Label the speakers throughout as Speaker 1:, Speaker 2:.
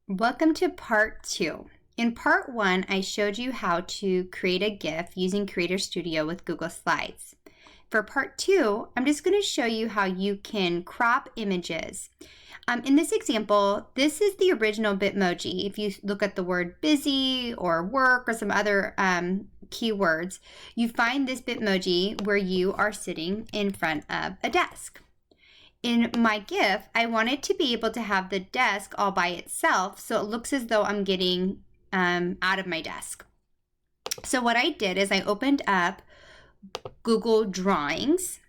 Speaker 1: Welcome to part 2. In part 1, I showed you how to create a GIF using Creator Studio with Google Slides. For part 2, I'm just going to show you how you can crop images. In this example, this is the original Bitmoji. If you look at the word busy or work or some other keywords, you find this Bitmoji where you are sitting in front of a desk. In my GIF, I wanted to be able to have the desk all by itself so it looks as though I'm getting out of my desk. So what I did is I opened up Google Drawings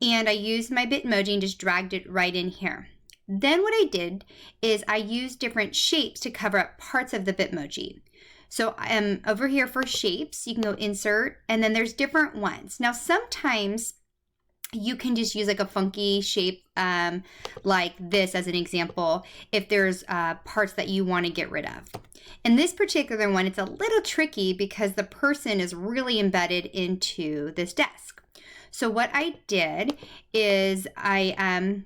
Speaker 1: and I used my Bitmoji and just dragged it right in here. Then what I did is I used different shapes to cover up parts of the Bitmoji. So over here for shapes, you can go insert, and then there's different ones. Now sometimes you can just use like a funky shape like this as an example if there's parts that you want to get rid of. In this particular one, it's a little tricky because the person is really embedded into this desk. So what I did is I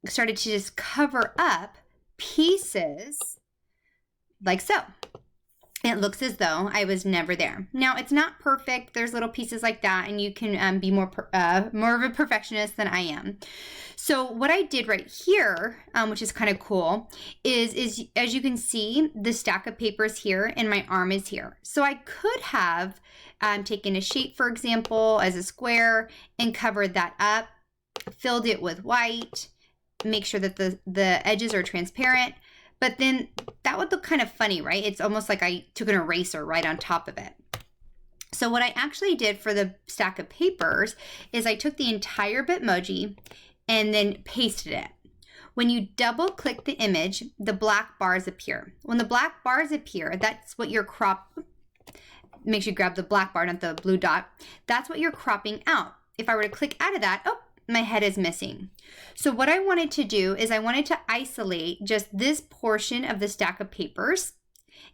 Speaker 1: started to just cover up pieces like so. It looks as though I was never there. Now, it's not perfect. There's little pieces like that, and you can be more of a perfectionist than I am. So what I did right here, which is kind of cool, is as you can see, the stack of papers here, and my arm is here. So I could have taken a shape, for example, as a square, and covered that up, filled it with white, make sure that the edges are transparent. But then that would look kind of funny, right? It's almost like I took an eraser right on top of it. So what I actually did for the stack of papers is I took the entire Bitmoji and then pasted it. When you double click the image, the black bars appear. When the black bars appear, that's what you're make sure you grab the black bar, not the blue dot. That's what you're cropping out. If I were to click out of that, oh, my head is missing. So what I wanted to do is I wanted to isolate just this portion of the stack of papers.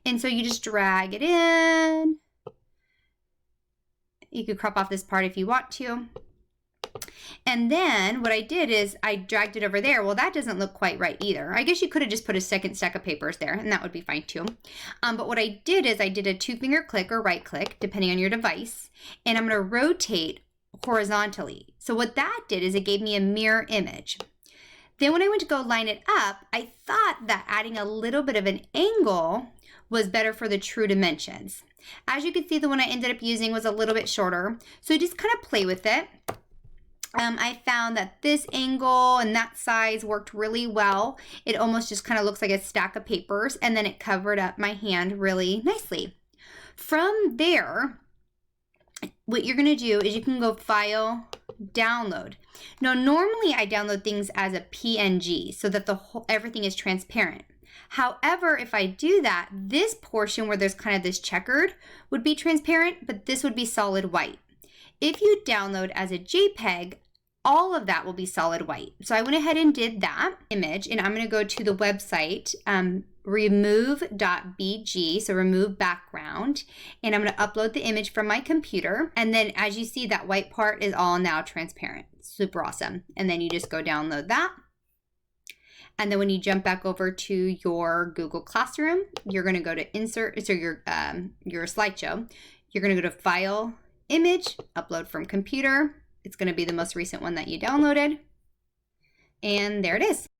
Speaker 1: And so you just drag it in. You could crop off this part if you want to. And then what I did is I dragged it over there. Well, that doesn't look quite right either. I guess you could have just put a second stack of papers there and that would be fine too. But what I did is I did a 2-finger click or right click, depending on your device. And I'm going to rotate horizontally. So what that did is it gave me a mirror image. Then when I went to go line it up, I thought that adding a little bit of an angle was better for the true dimensions. As you can see, the one I ended up using was a little bit shorter. So just kind of play with it. I found that this angle and that size worked really well. It almost just kind of looks like a stack of papers, and then it covered up my hand really nicely. From there, what you're going to do is you can go File, Download. Now, normally I download things as a PNG so that everything is transparent. However, if I do that, this portion where there's kind of this checkered would be transparent, but this would be solid white. If you download as a JPEG, all of that will be solid white. So I went ahead and did that image, and I'm going to go to the website, remove.bg, so remove background, and I'm going to upload the image from my computer. And then as you see, that white part is all now transparent. Super awesome. And then you just go download that. And then when you jump back over to your Google Classroom, you're going to go to insert, so your slideshow. You're going to go to File, Image, Upload from Computer. It's going to be the most recent one that you downloaded. And there it is.